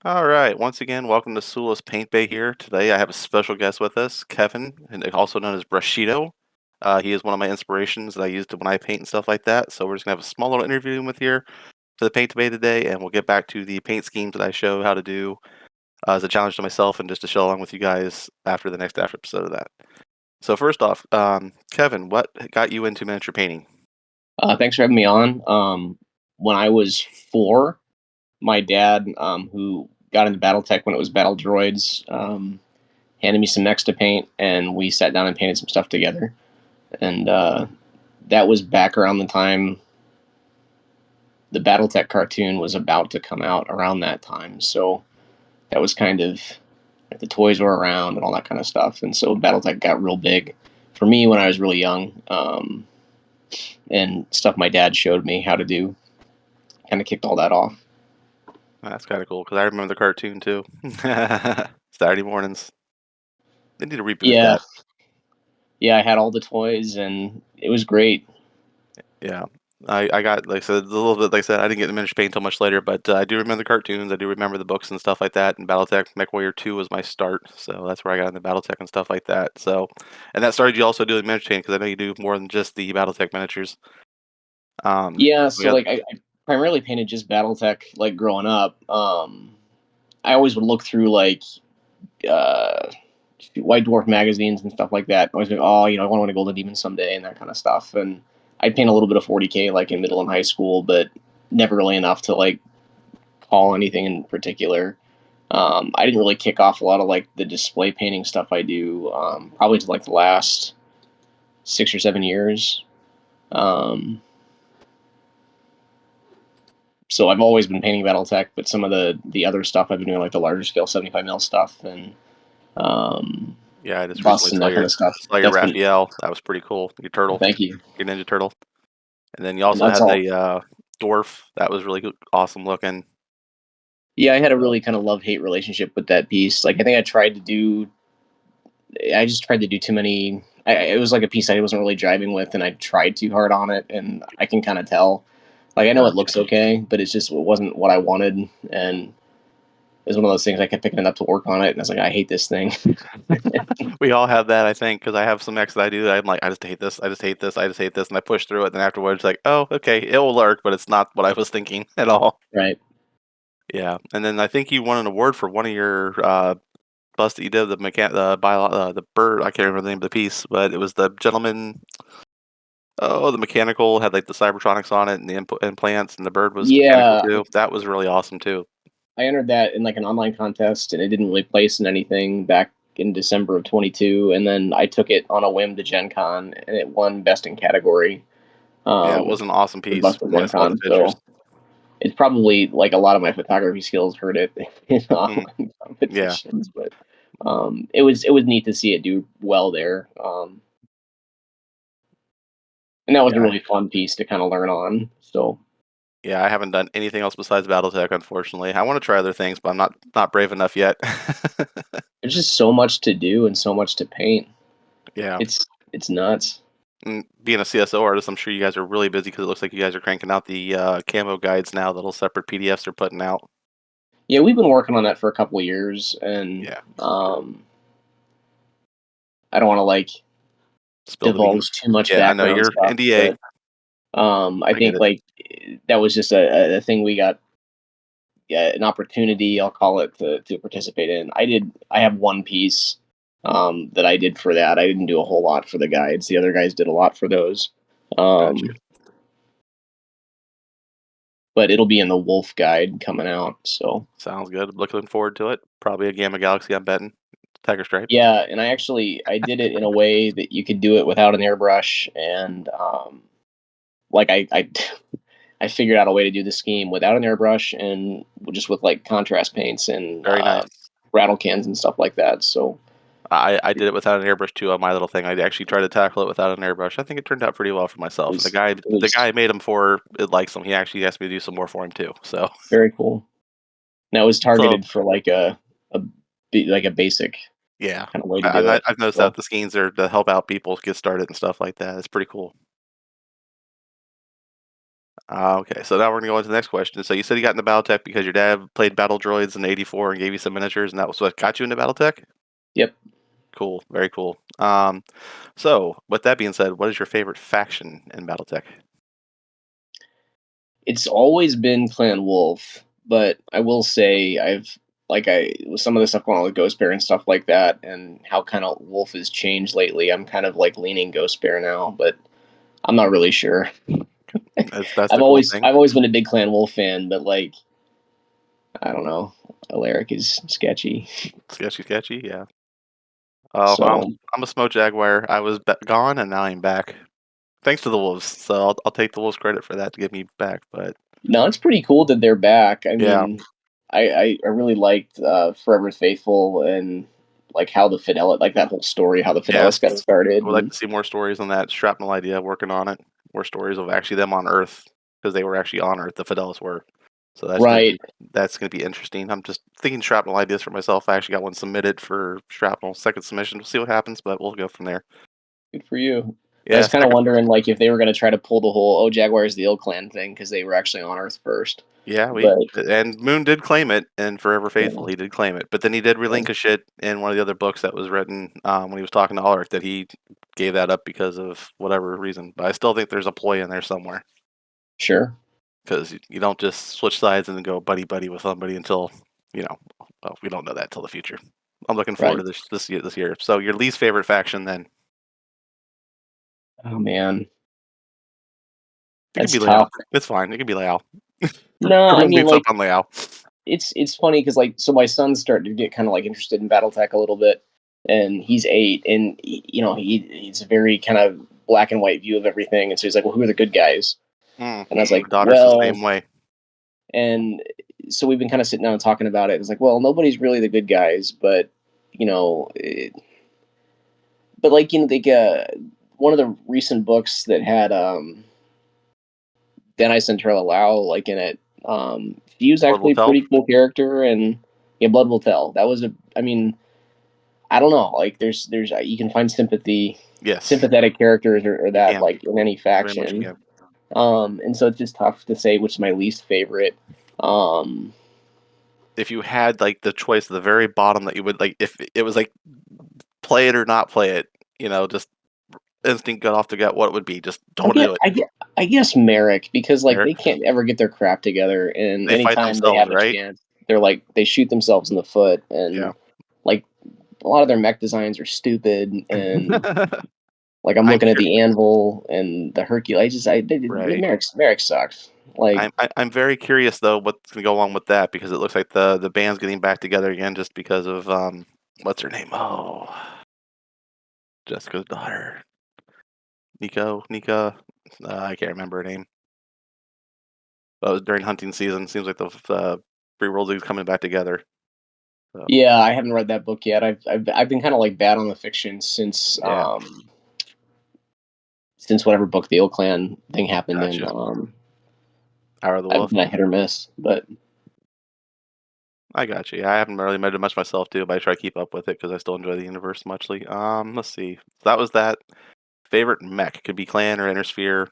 All right. Once again, welcome to Tsula's Paint Bay here. Today I have a special guest with us, Kevin, and also known as Brushido. He is one of my inspirations that I use when I paint and stuff like that. So we're just gonna have a small little interview with here for the Paint Bay today, and we'll get back to the paint schemes that I show how to do as a challenge to myself and just to show along with you guys after the next after episode of that. So first off, Kevin, what got you into miniature painting? Thanks for having me on. When I was 4, my dad, who got into BattleTech when it was Battle Droids, handed me some Mechs to paint, and we sat down and painted some stuff together. And that was back around the time the BattleTech cartoon was about to come out around that time. So that was kind of like the toys were around and all that kind of stuff. And so BattleTech got real big for me when I was really young, and stuff my dad showed me how to do kind of kicked all that off. That's kind of cool because I remember the cartoon too. Saturday mornings. They need to reboot Yeah, that. yeah, I had all the toys and it was great. Yeah. I got, like I said, a little bit, like I said, I didn't get the miniature paint until much later, but I do remember the cartoons. I do remember the books and stuff like that. And BattleTech Mech Warrior 2 was my start. So that's where I got into BattleTech and stuff like that. So, and that started you also doing miniature paint because I know you do more than just the BattleTech miniatures. Yeah, We so got, I primarily painted just BattleTech like growing up. I always would look through like uh, White Dwarf magazines and stuff like that. I was like, oh, I want to win a Golden Demon someday and that kind of stuff. And I'd paint a little bit of 40K like in middle and high school, but never really enough to like call anything in particular. I didn't really kick off a lot of like the display painting stuff I do, probably to like the last 6 or 7 years. Um, so I've always been painting BattleTech, but some of the other stuff I've been doing, like the larger scale 75 mil stuff and um, yeah, I just recently busts and that kind of stuff. saw your That's been Raphael. That was pretty cool. Your turtle, thank you, your Ninja Turtle. And then you and also that's had all. the dwarf. That was really good, awesome looking. Yeah, I had a So, really kind of love hate relationship with that piece. Like I think I just tried to do too many. It was like a piece I wasn't really driving with, and I tried too hard on it, and I can kind of tell. Like I know it gotcha. looks okay, but it wasn't what I wanted, and it was one of those things I kept picking it up to work on it, and I was like, I hate this thing. We all have that, I think, because I have some X that I do that I'm like, "I just hate this, I just hate this, I just hate this," and I push through it, and then afterwards, like, "Oh, okay, it will work," but it's not what I was thinking at all. Right. Yeah, and then I think you won an award for one of your, busts that you did, the bird, I can't remember the name of the piece, but it was the gentleman the mechanical had, like, the Cybertronics on it and the implants, and the bird was mechanical Yeah, too. That was really awesome too. I entered that in like an online contest, and it didn't really place in anything back in December of 22. And then I took it on a whim to Gen Con, and it won best in category Yeah, it was an awesome for piece bust from of what I Gen saw the Con. pictures. So it's probably like a lot of my photography skills hurt it in Mm, online yeah, competitions, but it was neat to see it do well there. And that was a yeah. really fun piece to kind of learn on. So Yeah, I haven't done anything else besides BattleTech, unfortunately. I wanna try other things, but I'm not brave enough yet. there's just so much to do and so much to paint. Yeah, It's nuts. and being a CSO artist, I'm sure you guys are really busy because it looks like you guys are cranking out the, camo guides now, the little separate PDFs they're putting out. Yeah, we've been working on that for a couple of years, and Yeah, I don't want to like spill the beans. divulge too much Yeah, I know, background you're stuff, NDA. but I I get think it. like that was just a thing we got, yeah, an opportunity, I'll call it, to participate in. I have one piece that I did for that. I didn't do a whole lot for the guides. The other guys did a lot for those. Gotcha. Um, but it'll be in the Wolf guide coming out. So Sounds good. Looking forward to it. Probably a Gamma Galaxy, I'm betting. Tiger Stripe. yeah, and I did it in a way that you could do it without an airbrush, and like I figured out a way to do the scheme without an airbrush and just with like contrast paints and Very nice. rattle cans and stuff like that. So I did it without an airbrush too on my little thing. I actually tried to tackle it without an airbrush. I think it turned out pretty well for it myself. And was it the guy was I made him for, it likes him. He actually asked me to do some more for him too. So very cool. Now it was so targeted for like a like a basic yeah. kind of way to I do it. I've noticed that So the schemes are to help out people get started and stuff like that. It's pretty cool. Okay, so now we're gonna go into the next question. So you said you got into BattleTech because your dad played Battle Droids in '84 and gave you some miniatures, and that was what got you into BattleTech? Yep. Cool, very cool. So with that being said, what is your favorite faction in BattleTech? It's always been Clan Wolf, but I will say I've like I with some of the stuff going on with Ghost Bear and stuff like that, and how kind of Wolf has changed lately. I'm kind of like leaning Ghost Bear now, but I'm not really sure. That's I've the cool always thing. I've always been a big Clan Wolf fan, but like I don't know, Alaric is sketchy. Sketchy, sketchy, yeah. Oh, So I'm a Smoke Jaguar. I was gone and now I'm back. Thanks to the Wolves, so I'll take the Wolves credit for that to get me back. But no, it's pretty cool that they're back. I yeah, mean, I really liked Forever Faithful and like how the Fidelis, like that whole story, how the Fidelis yes, got started. I would like And to see more stories on that shrapnel idea. Working on it, more stories of actually them on Earth because they were actually on Earth. The Fidelis were, so right, that's gonna be interesting. I'm just thinking shrapnel ideas for myself. I actually got one submitted for shrapnel second submission. We'll see what happens, but we'll go from there. good for you. I Yeah, was kind of second. wondering like if they were going to try to pull the whole Jaguars the Ill Clan thing because they were actually on Earth first. Yeah, we But and Moon did claim it, and Forever Faithful, yeah, he did claim it, but then he did yeah, relinquish it in one of the other books that was written when he was talking to Ulrich that he gave that up because of whatever reason. But I still think there's a ploy in there somewhere sure, because you don't just switch sides and then go buddy buddy with somebody until you know. Well, we don't know that till the future. I'm looking forward right. to this year. So your least favorite faction then? Oh man, It can that's be Leal. tough. It's fine. It can be Leal. No, I Everyone mean beats up like on Leal. it's funny because like so my son's starting to get kind of like interested in BattleTech a little bit, and he's 8, and he's a very kind of black and white view of everything, and so he's like, well, who are the good guys? And I was My like, daughter's the well, same way. and so we've been kind of sitting down and talking about it. It's like, well, nobody's really the good guys, but you know, but like one of the recent books that had Denai Centrella Lau like in it, she was Blood will actually a tell. pretty cool character, and yeah, Blood Will Tell. That was a, I mean, I don't know, like there's you can find Yes, sympathetic characters or you that can. like in any Very much you faction. can. And so it's just tough to say which is my least favorite. Um, If you had like the choice at the very bottom that you would like, if it was like play it or not play it, just instinct gut off the gut, what it would be? Just I don't get, do it. I get, I guess Merrick because like Merrick. they can't ever get their crap together, and They fight anytime they themselves, have a right? chance, they're like they shoot themselves in the foot, Yeah. and like a lot of their mech designs are stupid, and like I'm I'm looking at curious. the Anvil and the Hercules. Right. Merrick sucks. Like I'm very curious though what's gonna go along with that because it looks like the band's getting back together again just because of what's her name? Oh, Jessica's daughter, Nika. I can't remember her name. But it was during hunting season. Seems like the free world league's coming back together. So yeah, I haven't read that book yet. I've been kind of like bad on the fiction yeah, since whatever book the Ill Clan thing happened in. gotcha. Hour of the I've Wolf. been a hit or miss, but I got you. Yeah, I haven't really read it much myself too, but I try to keep up with it because I still enjoy the universe muchly. Let's see. That was that. Favorite mech could be clan or intersphere.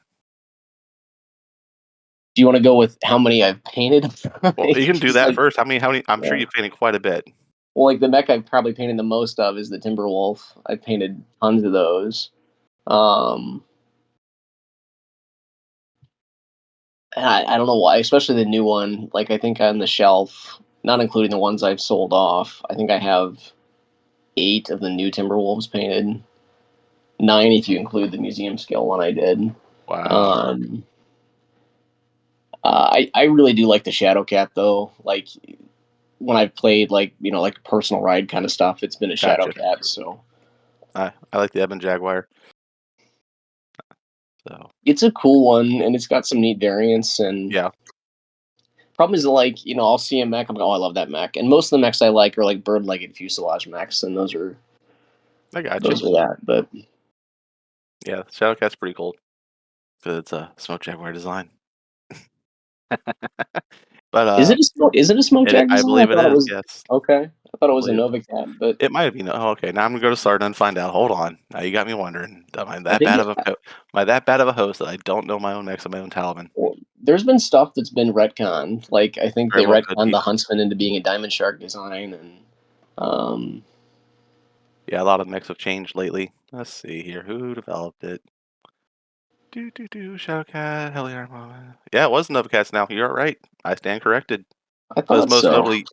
do you want to go with how many I've painted? Well, you can do 'Cause, that like, first. How many? I'm sure yeah. you've painted quite a bit. Well, like the mech I've probably painted the most of is the Timberwolf. I've painted tons of those. Um, I don't know why, especially the new one. Like I think on the shelf, not including the ones I've sold off. I think I have 8 of the new Timberwolves painted. 9 if you include the museum scale one I did. Wow. Um, I really do like the Shadow Cat though. Like when I've played like like personal ride kind of stuff, it's been a Shadow Gotcha. Cat. So I like the Ebon Jaguar. So it's a cool one, and it's got some neat variants. And yeah, problem is like I'll see a mech, I'm like, oh, I love that mech. And most of the mechs I like are like bird-legged fuselage mechs, and I got you. those are that. But Yeah, Shadowcat's pretty cool because it's a Smoke Jaguar design. But is it a smoke jag I design? I believe it thought it is. was Yes, okay. I thought it I was a believe Nova Cat, but it might have been. Oh, okay. Now I'm gonna go to Sarda and find out. Hold on. Now you got me wondering. Am I I that think bad it, of a am I that bad of a host that I don't know my own mechs and my own Taliban? there's been stuff that's been retconned. Like I think Very they well could retconned be. the Huntsman into being a Diamond Shark design, and um, Yeah, a lot of mechs have changed lately. Let's see here. Who developed it? Shadowcat, Heliarmon. Yeah, it was Novacats now. You're right. I stand corrected. I But it's thought so.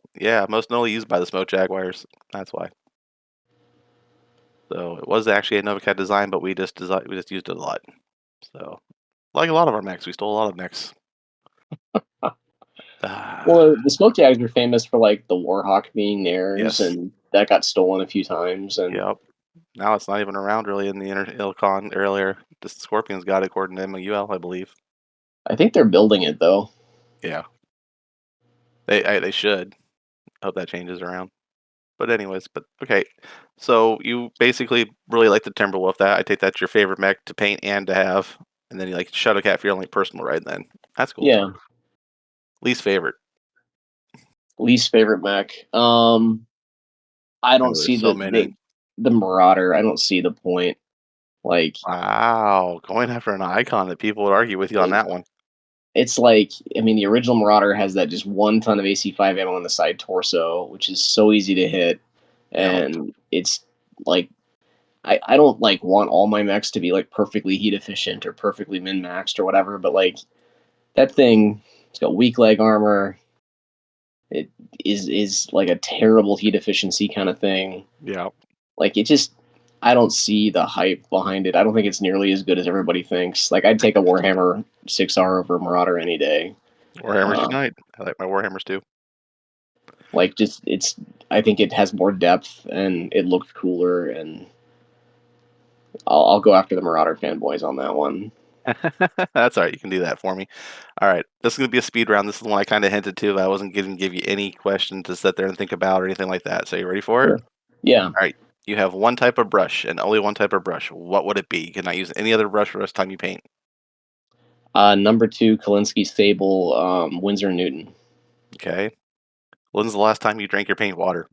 most notably used by the Smoke Jaguars. That's why. So it was actually a Novacat design, but we just used it a lot. So like a lot of our mechs, we stole a lot of mechs. Well, Ah, the Smoke Jags are famous for like the Warhawk being theirs, yes. and that got stolen a few times. And Yep. Now it's not even around really in the Inter Ilcon earlier. The Scorpions got it according to MUL, I believe. I think they're building it though. Yeah. They should. Hope that changes around. But anyways, but okay. So you basically really like the Timberwolf. That I take that's your favorite mech to paint and to have, and then you like Shadowcat for your only personal ride. Then that's cool. Yeah, Least favorite. least favorite mech. I I don't know see there's so many. the Marauder. I don't see the point. Like Wow, going after an icon that people would argue with you on it, that one. it's like I mean the original Marauder has that just 1 ton of AC5 ammo on the side torso, which is so easy to hit, Yep. and it's like I don't like want all my mechs to be like perfectly heat efficient or perfectly min maxed or whatever, but like that thing, it's got weak leg armor. It is like a terrible heat efficiency kind of thing. Yep. Like it just I don't see the hype behind it. I don't think it's nearly as good as everybody thinks. Like I'd take a Warhammer 6R over Marauder any day. Warhammers Um, unite. I like my Warhammers too. like just it's I think it has more depth and it looks cooler, and I'll go after the Marauder fanboys on that one. That's all right. You can do that for me. All right. This is going to be a speed round. This is the one I kind of hinted to, but I wasn't going to give you any question to sit there and think about or anything like that. So you ready for it? Sure. Yeah. All right. You have one type of brush and only one type of brush. What would it be? You cannot use any other brush for the rest of the time you paint. Number two, Kalinsky Sable, Windsor Newton. Okay. When's the last time you drank your paint water?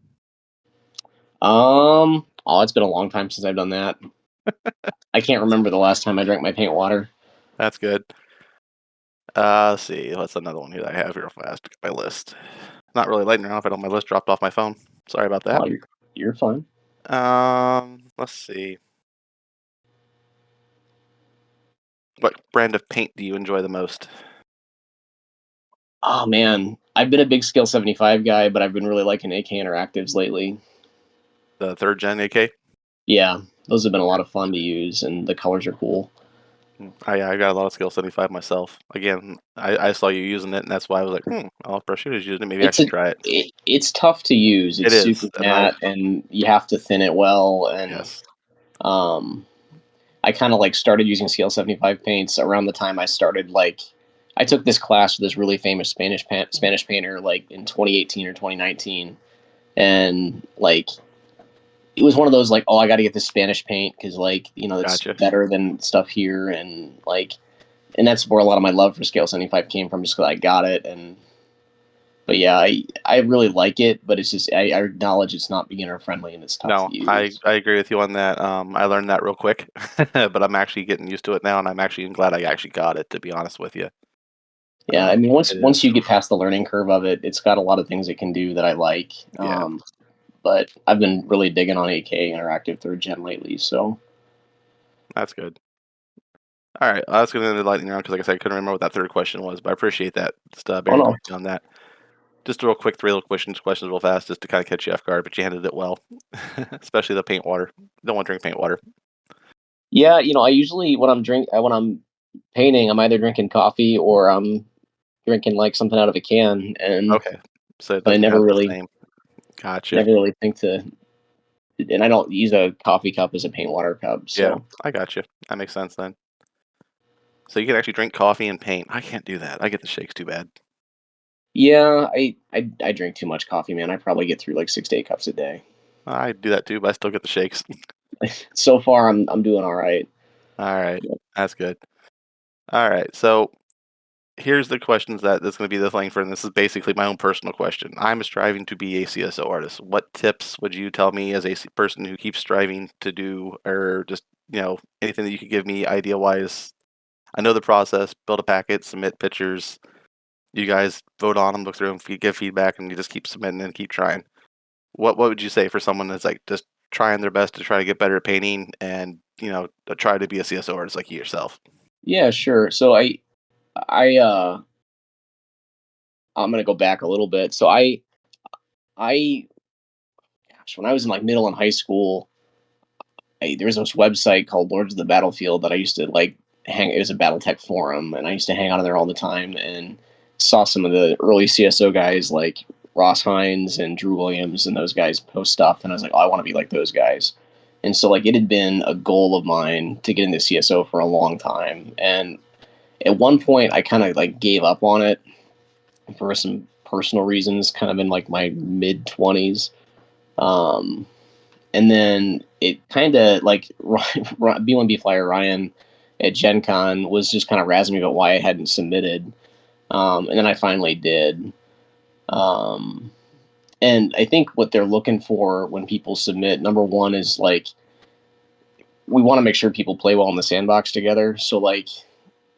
Oh, it's been a long time since I've done that. I can't remember the last time I drank my paint water. That's good. Let's see. What's another one here that I have real fast? My list. Not really lighting around. I don't. My list dropped off my phone. Sorry about that. Oh, you're fine. Let's see. What brand of paint do you enjoy the most? Oh man, I've been a big Scale 75 guy, but I've been really liking AK Interactives lately. The third gen AK? Yeah, those have been a lot of fun to use, and the colors are cool. I got a lot of skill 75 myself. Again, I saw you using it, and that's why I was like, I'll if Brushido's using it, maybe I It's should try it. it's tough to use. It It's super is, and matte, and you have to thin it well. And yes, um, I kind of like started using Scale 75 paints around the time I started like. I took this class with this really famous Spanish painter like in 2018 or 2019, and like it was one of those like, oh, I got to get this Spanish paint because like it's gotcha. better than stuff here, and like, and that's where a lot of my love for Scale 75 came from, just because I got it. And but yeah, I really like it, but it's just I acknowledge it's not beginner friendly and it's tough No, to use. I agree with you on that. I learned that real quick, but I'm actually getting used to it now, and I'm actually glad I actually got it. To be honest with you, Yeah, I mean it once is. you get past the learning curve of it, it's got a lot of things it can do that I like. Yeah, But I've been really digging on AK Interactive third gen lately, so that's good. All right, I was going to end the lightning round because, like I said, I couldn't remember what that third question was, but I appreciate that. Just oh bearing no. with me on that. Just a real quick, three little questions real fast, just to kind of catch you off guard. But you handled it well, especially the paint water. Don't want to drink paint water. Yeah, I usually when I'm painting, I'm either drinking coffee or I'm drinking like something out of a can, and Okay, so it I doesn't have the same. Gotcha. never really think to, and I don't use a coffee cup as a paint water cup. Yeah, So I got you. That makes sense then. So you can actually drink coffee and paint. I can't do that. I get the shakes too bad. yeah, I drink too much coffee, man. I probably get through like 6 to 8 cups a day. I do that too, but I still get the shakes. So far, I'm doing all right. All right, that's good. All right, so here's the questions that's going to be the thing for, and this is basically my own personal question. I'm striving to be a CSO artist. What tips would you tell me as a person who keeps striving to do, or just anything that you could give me idea wise I know the process. Build a packet, submit pictures. You guys vote on them, look through them, give feedback, and you just keep submitting and keep trying. What would you say for someone that's like just trying their best to try to get better at painting and to try to be a CSO artist like you yourself? Yeah, sure. So I I'm gonna go back a little bit. So I gosh, when I was in like middle and high school, there was this website called Lords of the Battlefield that I used to like hang. It was a BattleTech forum, and I used to hang out on there all the time and saw some of the early CSO guys like Ross Hines and Drew Williams and those guys post stuff, and I was like, oh, I want to be like those guys. And so like it had been a goal of mine to get into CSO for a long time, and at one point I kind of like gave up on it for some personal reasons, kind of in like my mid 20s. Um, and then it kind of like B1B flyer Ryan at Gen Con was just kind of razzing me about why I hadn't submitted. And then I finally did. Um, and I think what they're looking for when people submit, number one is like, we want to make sure people play well in the sandbox together. So like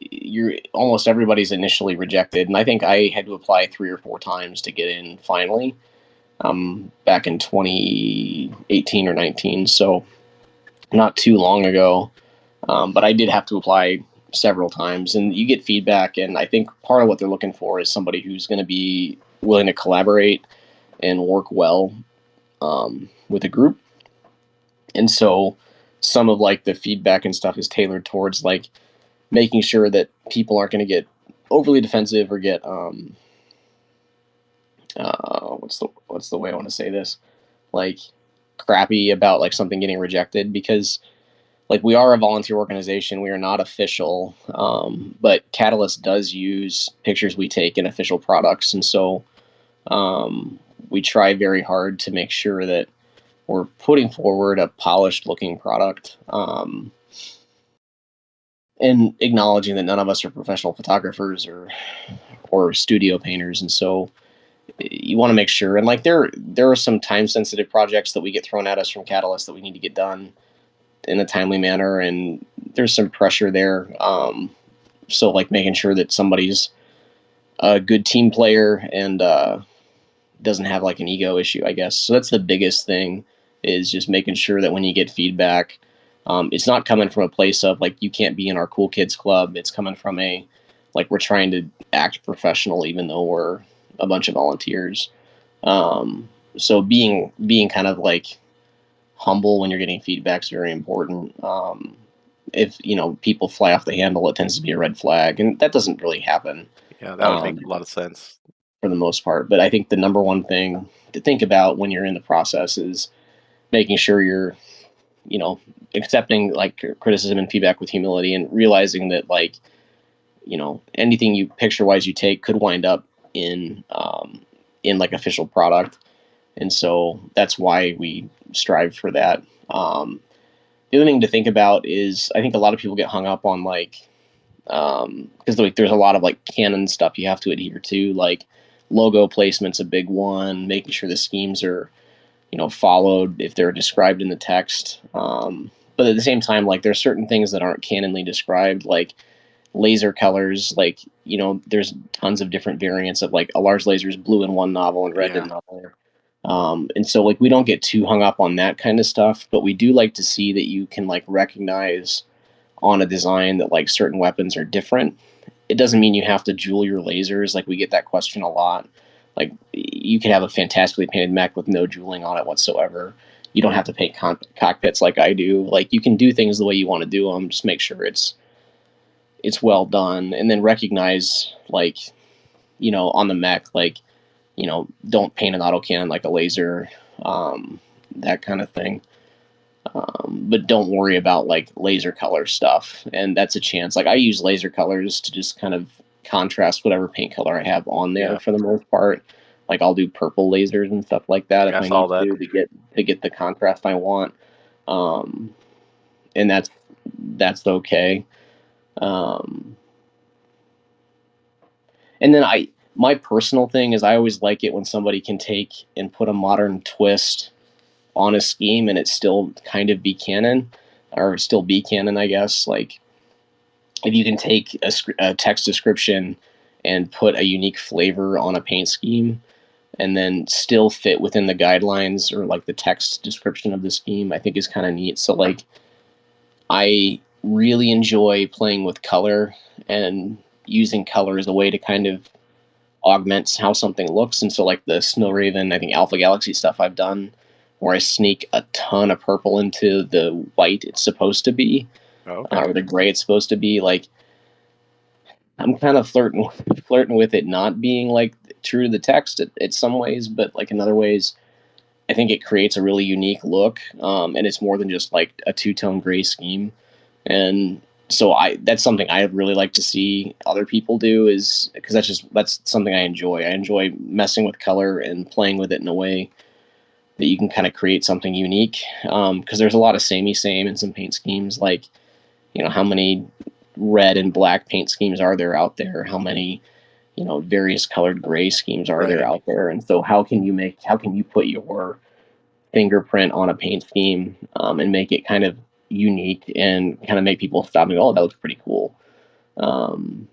you're almost everybody's initially rejected. And I think I had to apply 3 or 4 times to get in finally, back in 2018 or 19. So not too long ago. But I did have to apply several times, and you get feedback. And I think part of what they're looking for is somebody who's going to be willing to collaborate and work well with a group. And so some of like the feedback and stuff is tailored towards like making sure that people aren't going to get overly defensive or get what's the way I want to say this, like crappy about like something getting rejected, because like we are a volunteer organization, we are not official, but Catalyst does use pictures we take in official products, and so we try very hard to make sure that we're putting forward a polished looking product, and acknowledging that none of us are professional photographers or studio painters, and so you want to make sure. And like there are some time sensitive projects that we get thrown at us from Catalyst that we need to get done in a timely manner, and there's some pressure there. So like making sure that somebody's a good team player and doesn't have like an ego issue, I guess. So that's the biggest thing, is just making sure that when you get feedback, it's not coming from a place of like you can't be in our cool kids club. It's coming from a like we're trying to act professional even though we're a bunch of volunteers. So being kind of like humble when you're getting feedback is very important. If people fly off the handle, it tends to be a red flag, and that doesn't really happen, Yeah, that would make um, a lot of sense. for the most part. But I think the number one thing to think about when you're in the process is making sure you're you know accepting like criticism and feedback with humility, and realizing that like anything you picture wise you take could wind up in like official product, and so that's why we strive for that. The other thing to think about is I think a lot of people get hung up on like because like there's a lot of like canon stuff you have to adhere to, like logo placement's a big one, making sure the schemes are followed if they're described in the text. But at the same time, like there's certain things that aren't canonly described, like laser colors. Like there's tons of different variants of like a large laser is blue in one novel and red in Yeah, another. And so like we don't get too hung up on that kind of stuff, but we do like to see that you can like recognize on a design that like certain weapons are different. It doesn't mean you have to jewel your lasers. Like we get that question a lot. Like you could have a fantastically painted mech with no jeweling on it whatsoever. You don't have to paint cockpits like I do. Like you can do things the way you want to do them. Just make sure it's well done, and then recognize like on the mech, like don't paint an autocannon like a laser, that kind of thing. But don't worry about like laser color stuff. And that's a chance. Like I use laser colors to just kind of contrast whatever paint color I have on there yeah, for the most part. Like I'll do purple lasers and stuff like that yeah. if I I saw need that. to get the contrast I want. Um, and that's okay. Um, and then my personal thing is I always like it when somebody can take and put a modern twist on a scheme and it still kind of be canon, or still be canon, I guess. Like if you can take a text description and put a unique flavor on a paint scheme, and then still fit within the guidelines or like the text description of the scheme, I think is kind of neat. So like I really enjoy playing with color and using color as a way to kind of augment how something looks. And so like the Snow Raven, I think Alpha Galaxy stuff I've done where I sneak a ton of purple into the white it's supposed to be, Oh, okay. or the gray it's supposed to be. Like I'm kind of flirting with it not being like true to the text at some ways, but like in other ways, I think it creates a really unique look, and it's more than just like a two tone gray scheme. And so I that's something I really like to see other people do is because that's something I enjoy. I enjoy messing with color and playing with it in a way that you can kind of create something unique. Because there's a lot of samey same in some paint schemes. Like how many red and black paint schemes are there out there? How many various colored gray schemes are there Right. out there? And so how can you put your fingerprint on a paint scheme, and make it kind of unique and kind of make people stop and go, "Oh, that looks pretty cool." Um,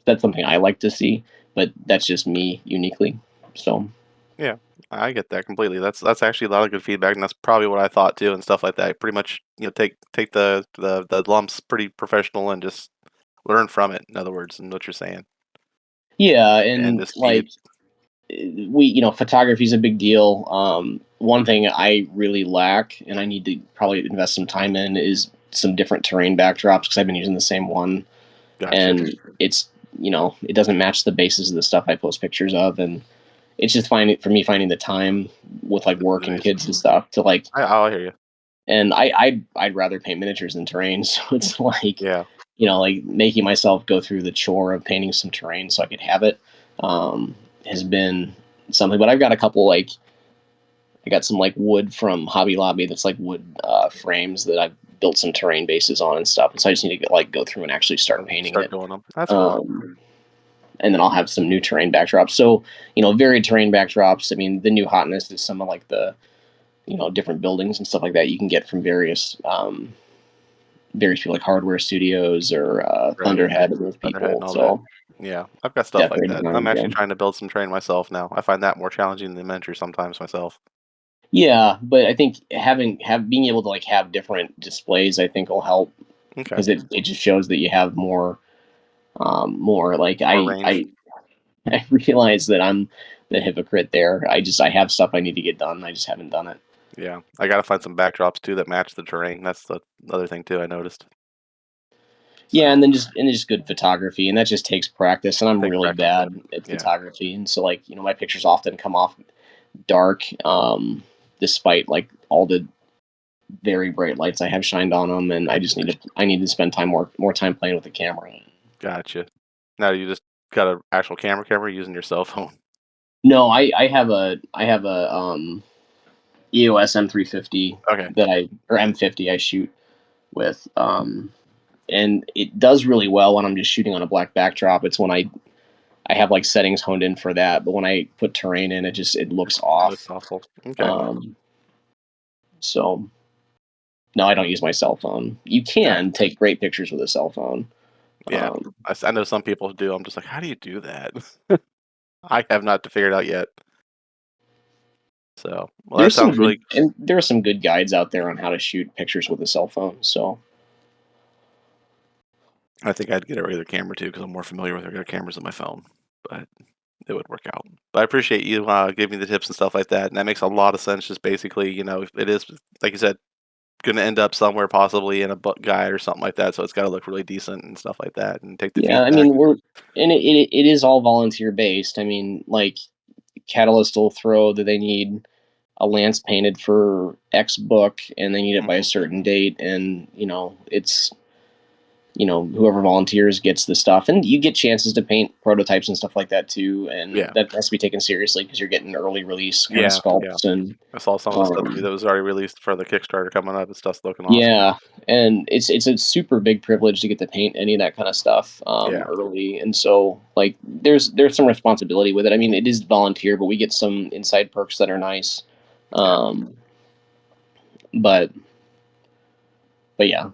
that's something I like to see, but that's just me uniquely. So Yeah, I get that completely. That's actually a lot of good feedback, and that's probably what I thought too, and stuff like that. Pretty much, take the lumps pretty professional and just learn from it. In other words, and what you're saying, yeah, and and just be like photography is a big deal. One thing I really lack, and I need to probably invest some time in, is some different terrain backdrops because I've been using the same one, gotcha. and it doesn't match the basis of the stuff I post pictures of, and it's just finding the time with like Some work and days. kids and stuff to like. I'll hear you. And I'd rather paint miniatures than terrain, so it's like Yeah, like making myself go through the chore of painting some terrain so I could have it, um, has been something. But I've got a couple like I got some like wood from Hobby Lobby that's like wood frames that I've built some terrain bases on and stuff, and so I just need to go through and actually start painting start it. doing them. That's cool. Um, and then I'll have some new terrain backdrops. So, varied terrain backdrops. I mean, the new hotness is some of like the different buildings and stuff like that you can get from various people like Hardware Studios or Right. Thunderhead and those Thunderhead and people. all that. So Yeah, I've got stuff like definitely that. design I'm actually them. trying to build some terrain myself now. I find that more challenging than miniature sometimes myself. Yeah, but I think being able to like have different displays, I think will help Okay, because it just shows that you have more like more range. I realize that I'm the hypocrite there. I have stuff I need to get done. I just haven't done it. Yeah, I gotta find some backdrops too that match the terrain. That's the other thing too I noticed. Yeah, So and then just good photography, and that just takes practice. And I'm take really practice. bad at Yeah, photography, and so like my pictures often come off dark, despite like all the very bright lights I have shined on them. And I need to spend more time playing with the camera. gotcha. Now you just got an actual camera using your cell phone. No, I have a EOS M350 Okay, that I or M50 I shoot with, and it does really well when I'm just shooting on a black backdrop. It's when I have like settings honed in for that, but when I put terrain in, it looks it looks off. awful. Okay, Um, so no, I don't use my cell phone. You gotcha. can take great pictures with a cell phone. Yeah, Um, I know some people who do. I'm just like, how do you do that? I have not figured out yet. So, well, that sounds really. there are some good guides out there on how to shoot pictures with a cell phone. So I think I'd get a regular camera too because I'm more familiar with regular cameras on my phone. But it would work out. But I appreciate you giving me the tips and stuff like that. And that makes a lot of sense. Just basically, it is like you said, going to end up somewhere possibly in a book guide or something like that. So it's got to look really decent and stuff like that, and take the yeah, I feedback. mean it is all volunteer based. I mean, like Catalyst will throw that they need a lance painted for X book and they need it by a Hmm. certain date, and it's whoever volunteers gets the stuff, and you get chances to paint prototypes and stuff like that too, and Yeah, that has to be taken seriously because you're getting early release kind of yeah. sculpts. And I saw some of the stuff too um, that was already released for the Kickstarter coming up. The stuff's looking awesome. yeah, and it's a super big privilege to get to paint any of that kind of stuff Yeah, early, and so like there's some responsibility with it. I mean, it is volunteer, but we get some inside perks that are nice. yeah. um, but but yeah,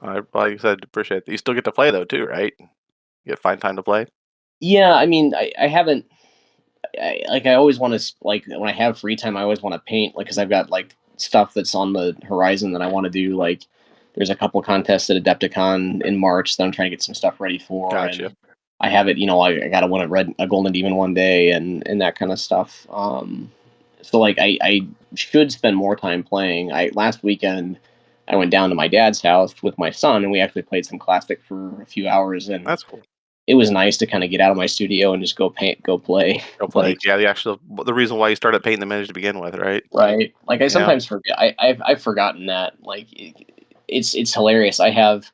Like I said, appreciate that. You still get to play though too, right? You get find time to play. Yeah, I mean, I haven't. I always want to like when I have free time, I always want to paint, like because I've got like stuff that's on the horizon that I want to do. Like, there's a couple contests at Adepticon in March that I'm trying to get some stuff ready for, Gotcha. and I have it. I got to win a golden demon one day, and that kind of stuff. So like I should spend more time playing. I Last weekend I went down to my dad's house with my son, and we actually played some classic for a few hours, and That's cool. it was nice to kind of get out of my studio and just go paint, go play. Go play. Like, Yeah, the reason why you started painting the miniatures to begin with, right? right? Like I Yeah, sometimes forget. I've forgotten that. It's hilarious. I have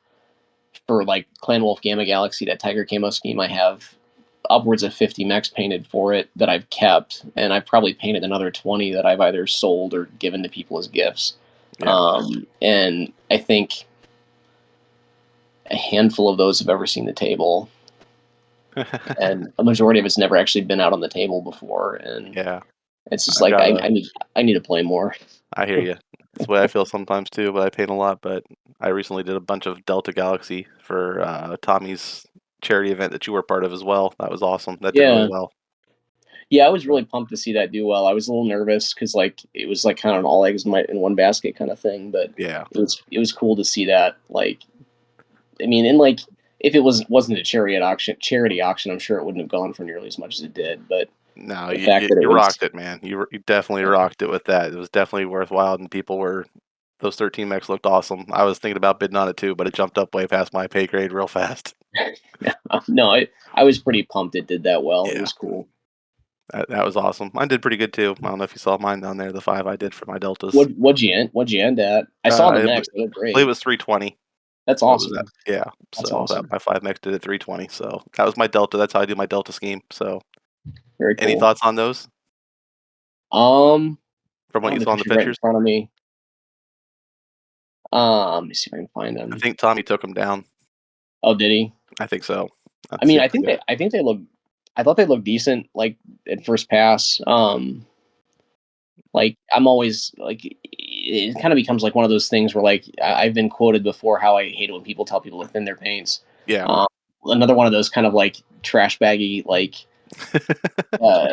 for like Clan Wolf Gamma Galaxy, that Tiger Camo scheme. I have upwards of 50 mechs painted for it that I've kept, and I've probably painted another 20 that I've either sold or given to people as gifts. yeah. And I think a handful of those have ever seen the table, and a majority of it's never actually been out on the table before. And Yeah, it's just I like gotta. I need to play more. I hear you. That's the way I feel sometimes too. But I paint a lot. But I recently did a bunch of Delta Galaxy for Tommy's charity event that you were part of as well. That was awesome. That did really Yeah, well. yeah, I was So, really pumped to see that do well. I was a little nervous because like it was like kind of an all eggs in one basket kind of thing, but yeah. it was cool to see that. Like, I mean, and like if it wasn't a charity auction, I'm sure it wouldn't have gone for nearly as much as it did. But No, the fact that it you was, rocked it, man. You definitely rocked it with that. It was definitely worthwhile, and people were those 13 mechs looked awesome. I was thinking about bidding on it too, but it jumped up way past my pay grade real fast. yeah, no, I was pretty pumped it did that well. It Yeah, was cool. that was awesome. Mine did pretty good too. I don't know if you saw mine down there, the 5 I did for my deltas. What'd you end at? I saw the I next. They look believe it great. was 320. That's What was that? awesome. Yeah. That's So that awesome. my 5 mechs did at 320. So that was my delta. That's how I do my delta scheme. So Very any cool. thoughts on those Um, from I what don't you have the saw in the pictures right in pictures? front of me. Let me see if I can find I them. think Tommy took them down. Oh, did he? I think so. I Let's see mean, if I got. I think they look. I thought they looked decent, like at first pass. Like I'm always like, it kind of becomes like one of those things where like I've been quoted before how I hate it when people tell people to thin their paints. Yeah. Um, Another one of those kind of like trash baggy like uh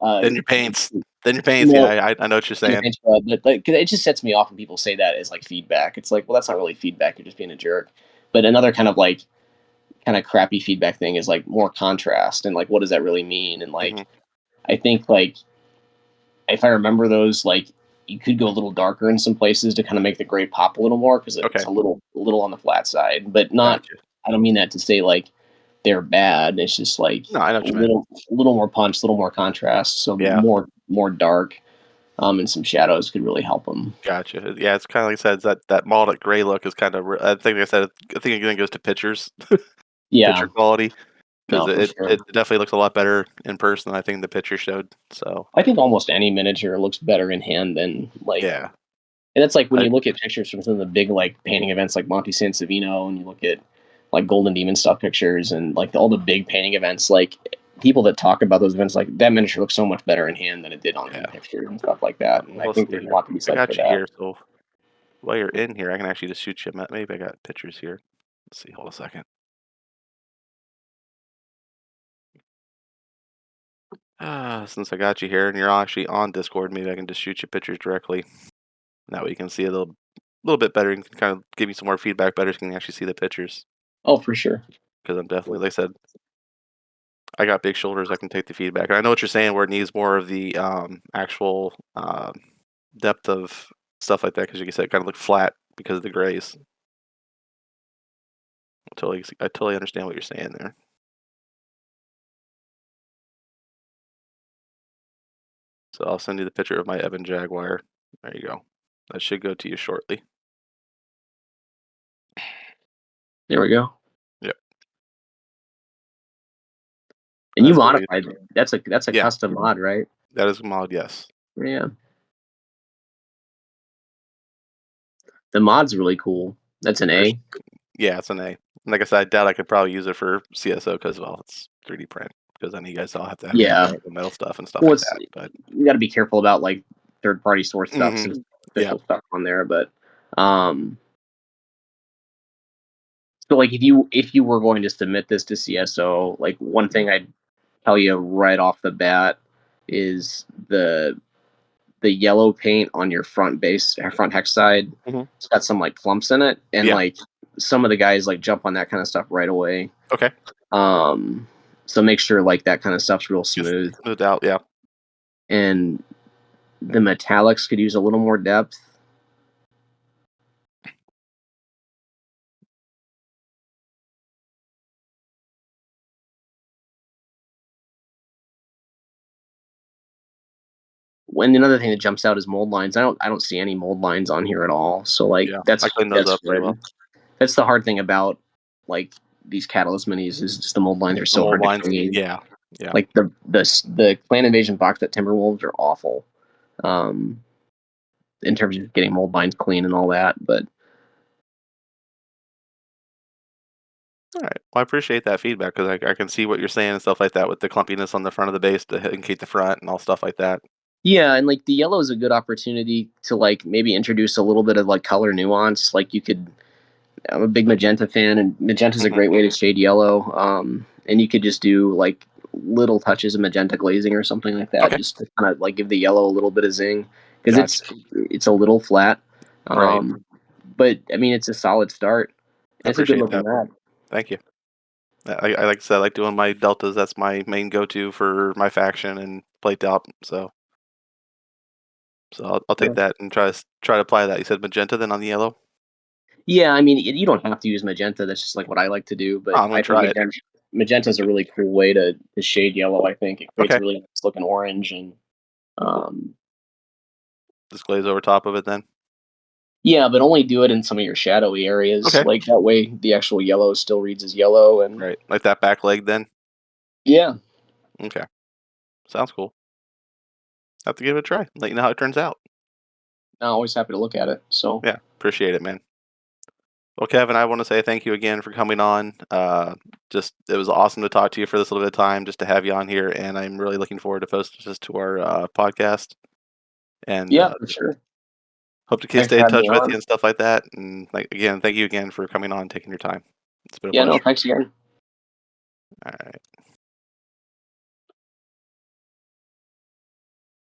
uh Then your paints. Then your paints. Yeah, no I know what you're in your saying. paint but like 'cause it just sets me off when people say that as like feedback. It's like, well, that's not really feedback. You're just being a jerk. But another kind of crappy feedback thing is like more contrast and like what does that really mean? And like Mhm. I think like if I remember those, like you could go a little darker in some places to kind of make the gray pop a little more because it's Okay, a little on the flat side, but not. gotcha. I don't mean that to say like they're bad. It's just like No, I know a what you meant. little more punch, a little more contrast, so Yeah, more dark, and some shadows could really help them. gotcha. Yeah, it's kinda like I said, it's that mottled gray look is kinda I think like I said, I think it goes to pictures, Yeah, picture quality, 'cause no, for it sure. definitely looks a lot better in person than I think the picture showed, so, I think almost any miniature looks better in hand than like. yeah. And it's like when I you look at pictures from some of the big like painting events like Monte Sansevino, and you look at like Golden Demon stuff pictures and like all the big painting events, like people that talk about those events, like that miniature looks so much better in hand than it did on in yeah. pictures and stuff like that. And I Let's think see there's a here. lot to be I said for got you that. here, so while you're in here, I can actually just shoot you a maybe I got pictures here. Let's see, hold a second. Since I got you here and you're actually on Discord, maybe I can just shoot you pictures directly. That way you can see a little bit better and can kind of give me some more feedback better so you can actually see the pictures. Oh, for sure. Because I'm definitely, like I said, I got big shoulders. I can take the feedback. And I know what you're saying where it needs more of the actual depth of stuff like that. Because you said it kind of look flat because of the grays. I totally understand what you're saying there. So I'll send you the picture of my Evan Jaguar. There you go. That should go to you shortly. There we go. Yep. And And you that's really modified it. That's a yeah. custom mod, right? That is a mod. Yes. Yeah. The mod's really cool. That's an First, A. yeah, it's an A. And like I said, I doubt I could probably use it for CSO because well, it's 3D print. Because then you guys all have to have your Yeah. mechanical metal stuff and stuff Well, like it's that. But you got to be careful about like third party source stuff hmm since yeah, official stuff on there, but um So like if you were going to submit this to CSO, like one thing I'd tell you right off the bat is the yellow paint on your front base or front hex side. Mhm. It's got some like clumps in it, and Yeah. like some of the guys like jump on that kind of stuff right away. Okay. Um, so make sure like that kind of stuff's real Yes. smooth, No doubt. Yeah. and the metallics could use a little more depth. When another thing that jumps out is mold lines. I don't see any mold lines on here at all. So like Yeah. I that's cleaned those that's up pretty well. good. That's the hard thing about like these catalyst minis is just the mold lines are The so mold hard to lines. clean. Yeah. Yeah. Like the clan invasion box at Timberwolves are awful, um, in terms of getting mold lines clean and all that. But All right. Well, I appreciate that feedback because I can see what you're saying and stuff like that with the clumpiness on the front of the base to indicate the front and all stuff like that. yeah, and like the yellow is a good opportunity to like maybe introduce a little bit of like color nuance. Like you could I'm a big magenta fan, and magenta is a Hmm. great way to shade yellow. And you could just do like little touches of magenta glazing or something like that, Okay. just to kind of like give the yellow a little bit of zing because Gotcha. it's a little flat. Right. But I mean, it's a solid start, I and it's a good appreciate looking that. map. Thank you. I like I said, I like doing my deltas. That's my main go-to for my faction and play top. So I'll take Yeah, that and try to apply that. You said magenta then on the yellow. yeah. I mean, you don't have to use magenta. That's just like what I like to do. Oh, But I'm gonna I think try it. magenta is Thank a you. really cool way to shade yellow. I think it creates Okay. a really nice looking orange, and um, Just glaze over top of it then. yeah, but only do it in some of your shadowy areas. Okay. Like that way, the actual yellow still reads as yellow. And Right. Like that back leg then. yeah, Okay. Sounds cool. Have to give it a try. Let you know how it turns out. I'm always happy to look at it. So Yeah. Appreciate it, man. Well, Kevin, I want to say thank you again for coming on. Just it was awesome to talk to you for this little bit of time, just to have you on here, and I'm really looking forward to posting this to our podcast. And yeah, for sure. hope to Thanks stay for in having touch me with you on. and stuff like that. And like again, thank you again for coming on and taking your time. It's been a Yeah, no, pleasure. thanks again. All right.